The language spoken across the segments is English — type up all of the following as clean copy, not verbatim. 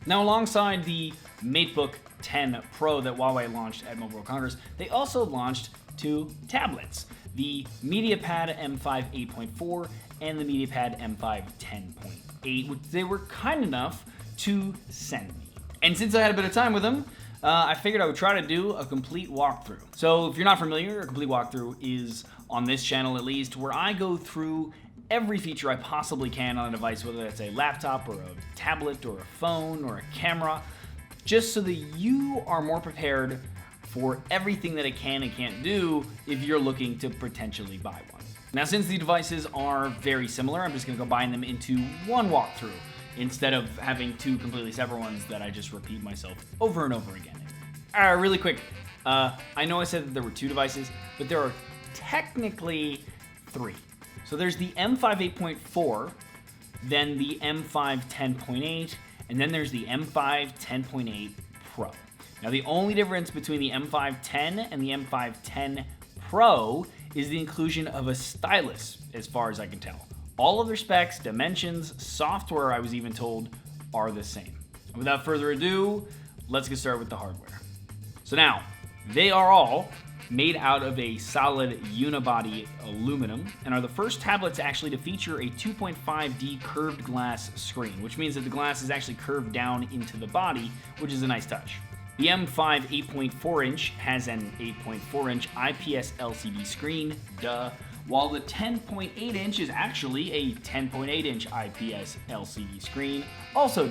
Now, alongside the Matebook 10 Pro that Huawei launched at Mobile World Congress, they also launched two tablets, the MediaPad M5 8.4 and the MediaPad M5 10.8, which they were kind enough to send me. And since I had a bit of time with them, I figured I would try to do a complete walkthrough. So if you're not familiar, a complete walkthrough is, on this channel at least, where I go through every feature I possibly can on a device, whether that's a laptop or a tablet or a phone or a camera, just so that you are more prepared for everything that it can and can't do if you're looking to potentially buy one. Now, since the devices are very similar, I'm just going to combine them into one walkthrough instead of having two completely separate ones that I just repeat myself over and over again. Really quick, I know I said that there were two devices, but there are technically three. So there's the M5 8.4, then the M5 10.8, and then there's the M5 10.8 Pro. Now, the only difference between the M5 10 and the M5 10 Pro is the inclusion of a stylus, as far as I can tell. All of their specs, dimensions, software, I was even told, are the same. And without further ado, let's get started with the hardware. So now, they are all made out of a solid unibody aluminum and are the first tablets actually to feature a 2.5D curved glass screen, which means that the glass is actually curved down into the body, which is a nice touch. The M5 8.4 inch has an 8.4 inch IPS LCD screen, while the 10.8 inch is actually a 10.8 inch IPS LCD screen, also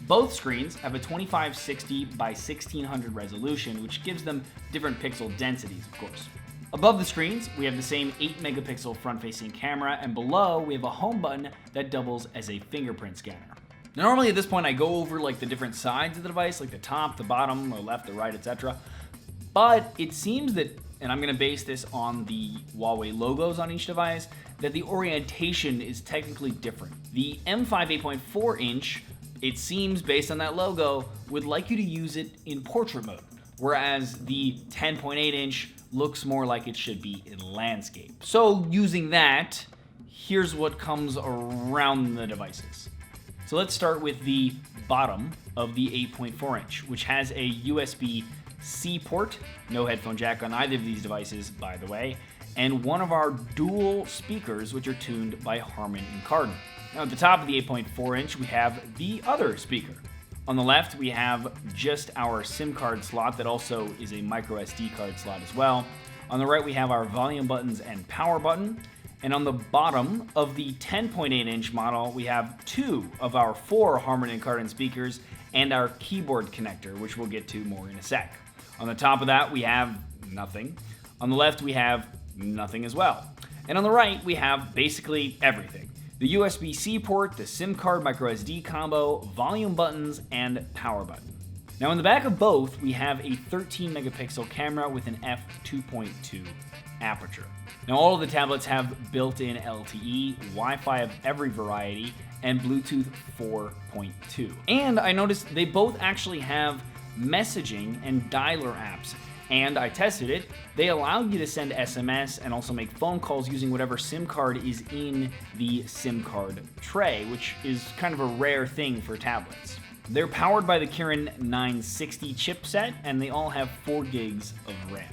Both screens have a 2560 by 1600 resolution, which gives them different pixel densities, of course. Above the screens, we have the same 8 megapixel front-facing camera, and below, we have a home button that doubles as a fingerprint scanner. Now, normally at this point, I go over like the different sides of the device, like the top, the bottom, the left, the right, etc. But it seems that, and I'm going to base this on the Huawei logos on each device, that the orientation is technically different. The M5 8.4 inch, it seems, based on that logo, would like you to use it in portrait mode, whereas the 10.8 inch looks more like it should be in landscape. So using that, here's what comes around the devices. So let's start with the bottom of the 8.4 inch, which has a USB-C port, no headphone jack on either of these devices, by the way, and one of our dual speakers, which are tuned by Harman & Kardon. Now at the top of the 8.4 inch, we have the other speaker. On the left, we have just our SIM card slot that also is a micro SD card slot as well. On the right, we have our volume buttons and power button. And on the bottom of the 10.8 inch model, we have two of our 4 Harman & Kardon speakers and our keyboard connector, which we'll get to more in a sec. On the top of that, we have nothing. On the left, we have nothing as well. And on the right, we have basically everything. The USB-C port, the SIM card micro SD combo, volume buttons, and power button. Now in the back of both, we have a 13 megapixel camera with an f2.2 aperture. Now all of the tablets have built-in LTE, Wi-Fi of every variety, and Bluetooth 4.2. And I noticed they both actually have messaging and dialer apps. And I tested it. They allow you to send SMS and also make phone calls using whatever SIM card is in the SIM card tray, which is kind of a rare thing for tablets. They're powered by the Kirin 960 chipset, and they all have 4 gigs of RAM.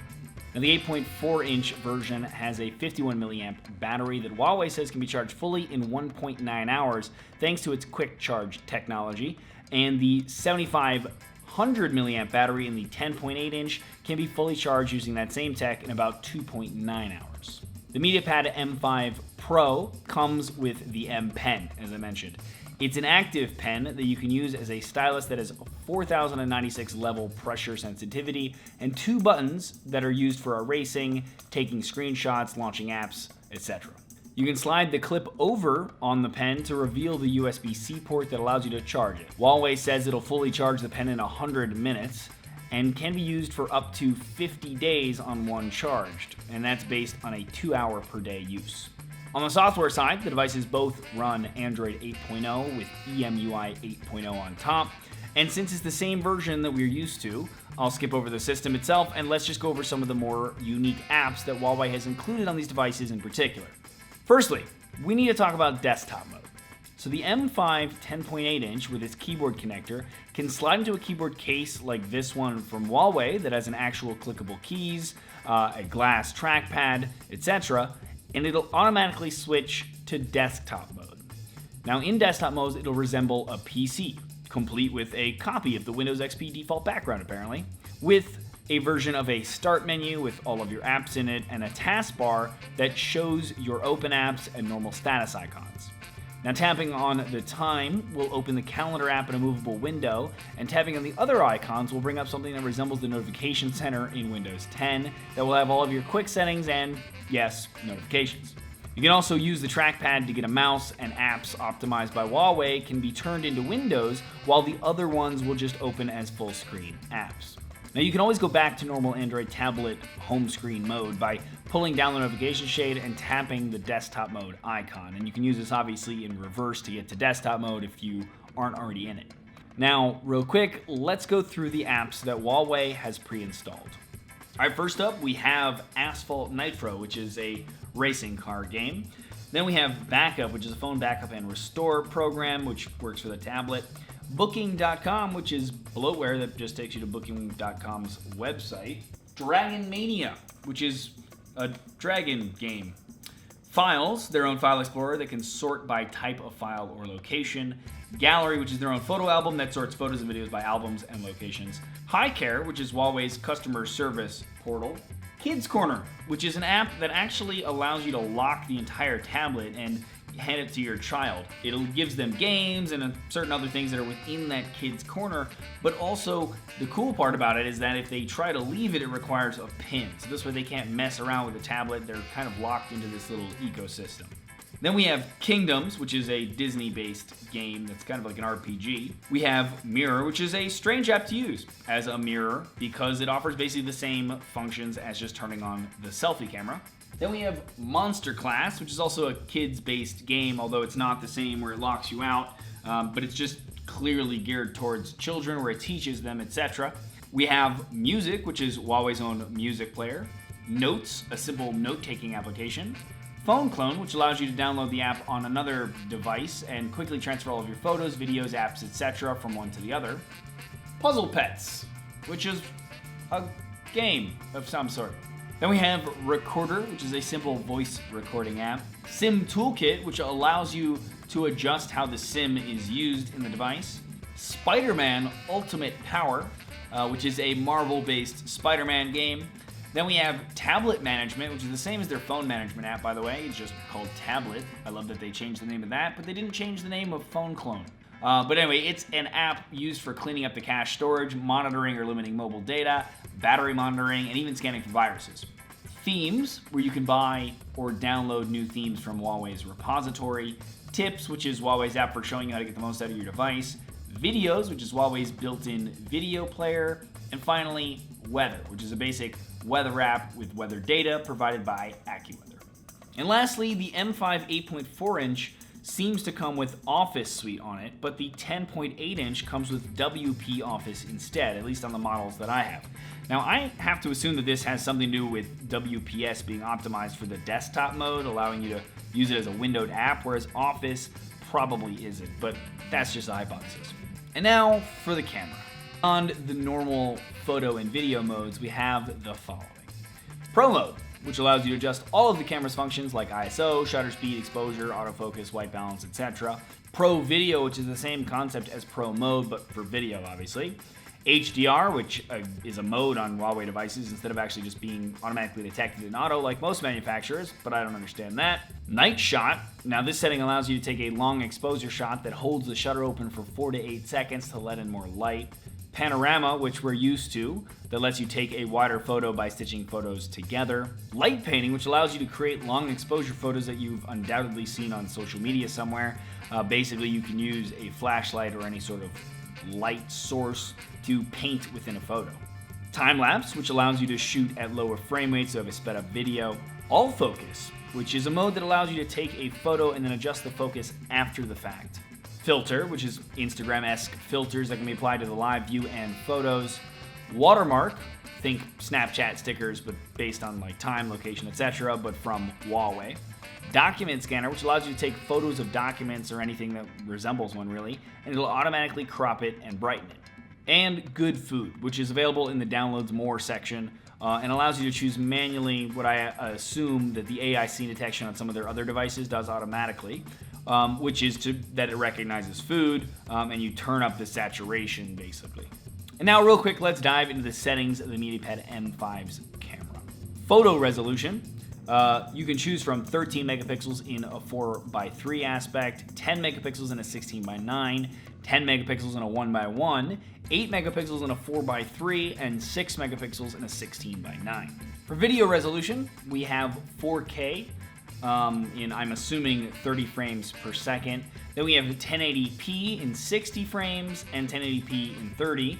Now, the 8.4 inch version has a 51 milliamp battery that Huawei says can be charged fully in 1.9 hours thanks to its quick charge technology, and the 7500 milliamp battery in the 10.8 inch can be fully charged using that same tech in about 2.9 hours. The MediaPad M5 Pro comes with the M Pen, as I mentioned. It's an active pen that you can use as a stylus that has 4096 level pressure sensitivity and 2 buttons that are used for erasing, taking screenshots, launching apps, etc. You can slide the clip over on the pen to reveal the USB-C port that allows you to charge it. Huawei says it'll fully charge the pen in 100 minutes and can be used for up to 50 days on one charged, and that's based on a 2-hour per day use. On the software side, the devices both run Android 8.0 with EMUI 8.0 on top, and since it's the same version that we're used to, I'll skip over the system itself and let's just go over some of the more unique apps that Huawei has included on these devices in particular. Firstly, we need to talk about desktop mode. So the M5 10.8 inch with its keyboard connector can slide into a keyboard case like this one from Huawei that has an actual clickable keys, a glass trackpad, etc., and it'll automatically switch to desktop mode. Now in desktop mode, it'll resemble a PC, complete with a copy of the Windows XP default background apparently, with a version of a start menu with all of your apps in it and a taskbar that shows your open apps and normal status icons. Now tapping on the time will open the calendar app in a movable window, and tapping on the other icons will bring up something that resembles the notification center in Windows 10 that will have all of your quick settings and, yes, notifications. You can also use the trackpad to get a mouse, and apps optimized by Huawei can be turned into windows while the other ones will just open as full screen apps. Now you can always go back to normal Android tablet home screen mode by pulling down the notification shade and tapping the desktop mode icon. And you can use this obviously in reverse to get to desktop mode if you aren't already in it. Now, real quick, let's go through the apps that Huawei has pre-installed. All right, first up we have Asphalt Nitro, which is a racing car game. Then we have Backup, which is a phone backup and restore program, which works for the tablet. Booking.com, which is bloatware that just takes you to Booking.com's website. Dragon Mania, which is a dragon game. Files, their own file explorer that can sort by type of file or location. Gallery, which is their own photo album that sorts photos and videos by albums and locations. HiCare, which is Huawei's customer service portal. Kids Corner, which is an app that actually allows you to lock the entire tablet and hand it to your child. It gives them games and certain other things that are within that kid's corner, but also the cool part about it is that if they try to leave it, it requires a pin. So this way they can't mess around with the tablet. They're kind of locked into this little ecosystem. Then we have Kingdoms, which is a Disney-based game that's kind of like an RPG. We have Mirror, which is a strange app to use as a mirror because it offers basically the same functions as just turning on the selfie camera. Then we have Monster Class, which is also a kids-based game, although it's not the same where it locks you out, but it's just clearly geared towards children where it teaches them, etc. We have Music, which is Huawei's own music player. Notes, a simple note-taking application. Phone Clone, which allows you to download the app on another device and quickly transfer all of your photos, videos, apps, etc. from one to the other. Puzzle Pets, which is a game of some sort. Then we have Recorder, which is a simple voice recording app. Sim Toolkit, which allows you to adjust how the sim is used in the device. Spider-Man Ultimate Power, which is a Marvel-based Spider-Man game. Then we have Tablet Management, which is the same as their phone management app, by the way. It's just called Tablet. I love that they changed the name of that, but they didn't change the name of Phone Clone. But anyway, it's an app used for cleaning up the cache storage, monitoring or limiting mobile data, battery monitoring, and even scanning for viruses. Themes, where you can buy or download new themes from Huawei's repository. Tips, which is Huawei's app for showing you how to get the most out of your device. Videos, which is Huawei's built-in video player. And finally, Weather, which is a basic weather app with weather data provided by AccuWeather. And lastly, the M5 8.4 inch seems to come with Office Suite on it, but the 10.8 inch comes with WP Office instead, at least on the models that I have. Now, I have to assume that this has something to do with WPS being optimized for the desktop mode, allowing you to use it as a windowed app, whereas Office probably isn't, but that's just a hypothesis. And now for the camera. On the normal photo and video modes, we have the following. Pro mode, which allows you to adjust all of the camera's functions like ISO, shutter speed, exposure, autofocus, white balance, etc. Pro video, which is the same concept as pro mode, but for video, obviously. HDR, which is a mode on Huawei devices instead of actually just being automatically detected in auto like most manufacturers, but I don't understand that. Night shot. Now this setting allows you to take a long exposure shot that holds the shutter open for 4 to 8 seconds to let in more light. Panorama, which we're used to, that lets you take a wider photo by stitching photos together. Light painting, which allows you to create long exposure photos that you've undoubtedly seen on social media somewhere. Basically, you can use a flashlight or any sort of light source to paint within a photo. Time lapse, which allows you to shoot at lower frame rates so you have a sped up video. All focus, which is a mode that allows you to take a photo and then adjust the focus after the fact. Filter, which is Instagram-esque filters that can be applied to the live view and photos. Watermark, think Snapchat stickers, but based on like time, location, etc., but from Huawei. Document scanner, which allows you to take photos of documents or anything that resembles one really, and it'll automatically crop it and brighten it. And good food, which is available in the downloads more section, and allows you to choose manually what I assume that the AI scene detection on some of their other devices does automatically, which is that it recognizes food, and you turn up the saturation basically. And now real quick, let's dive into the settings of the MediaPad M5's camera. Photo resolution. You can choose from 13 megapixels in a 4:3 aspect, 10 megapixels in a 16:9, 10 megapixels in a 1:1, 8 megapixels in a 4:3, and 6 megapixels in a 16:9. For video resolution, we have 4K in, I'm assuming, 30 frames per second. Then we have 1080p in 60 frames and 1080p in 30.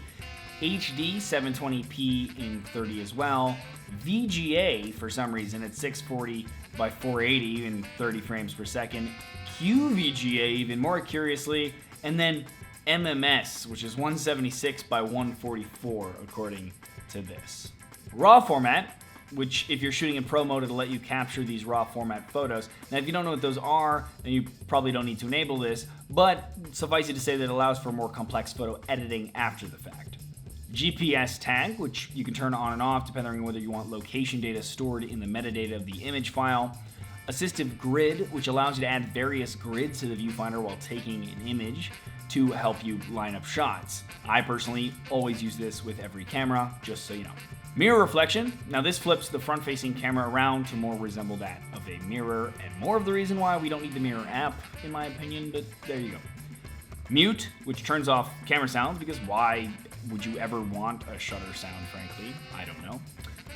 HD 720p in 30 as well. VGA, for some reason, at 640 by 480 in 30 frames per second. QVGA, even more curiously, and then MMS, which is 176 by 144, according to this. RAW format, which if you're shooting in pro mode, it'll let you capture these raw format photos. Now, if you don't know what those are, then you probably don't need to enable this, but suffice it to say that it allows for more complex photo editing after the fact. GPS tag, which you can turn on and off depending on whether you want location data stored in the metadata of the image file. Assistive grid, which allows you to add various grids to the viewfinder while taking an image to help you line up shots. I personally always use this with every camera, just so you know. Mirror reflection. Now this flips the front-facing camera around to more resemble that of a mirror, and more of the reason why we don't need the mirror app, in my opinion, but there you go. Mute, which turns off camera sounds, because why would you ever want a shutter sound, frankly? I don't know.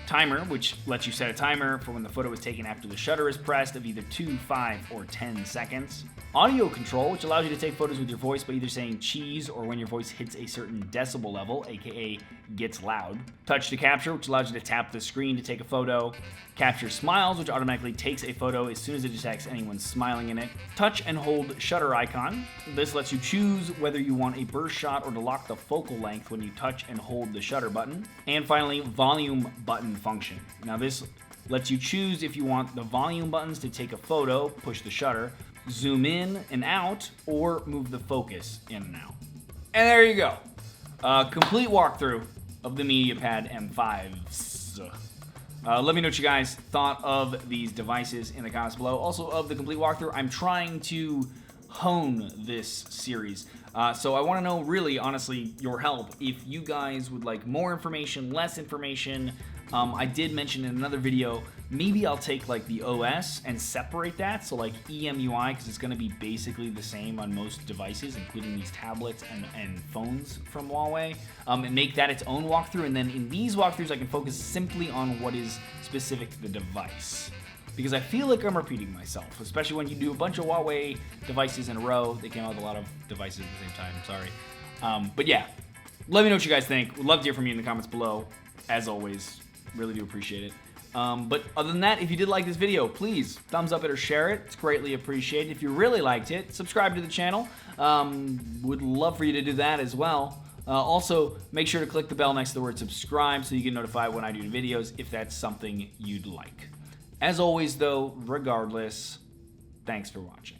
Timer, which lets you set a timer for when the photo is taken after the shutter is pressed of either 2, 5, or 10 seconds. Audio control, which allows you to take photos with your voice by either saying cheese or when your voice hits a certain decibel level, aka gets loud. Touch to capture, which allows you to tap the screen to take a photo. Capture smiles, which automatically takes a photo as soon as it detects anyone smiling in it. Touch and hold shutter icon. This lets you choose whether you want a burst shot or to lock the focal length when you touch and hold the shutter button. And finally, volume button function. Now this lets you choose if you want the volume buttons to take a photo, push the shutter, zoom in and out, or move the focus in and out. And there you go. Complete walkthrough of the MediaPad M5s. Let me know what you guys thought of these devices in the comments below. Also of the complete walkthrough, I'm trying to hone this series. So I want to know, really, honestly, your help. If you guys would like more information, less information, I did mention in another video, maybe I'll take like the OS and separate that. So like EMUI, because it's going to be basically the same on most devices, including these tablets and phones from Huawei, and make that its own walkthrough. And then in these walkthroughs, I can focus simply on what is specific to the device. Because I feel like I'm repeating myself, especially when you do a bunch of Huawei devices in a row. They came out with a lot of devices at the same time, sorry. But yeah, let me know what you guys think. Would love to hear from you in the comments below. As always, really do appreciate it. But other than that, if you did like this video, please thumbs up it or share it. It's greatly appreciated. If you really liked it, subscribe to the channel. Would love for you to do that as well. Also, make sure to click the bell next to the word subscribe so you get notified when I do videos if that's something you'd like. As always, though, regardless, thanks for watching.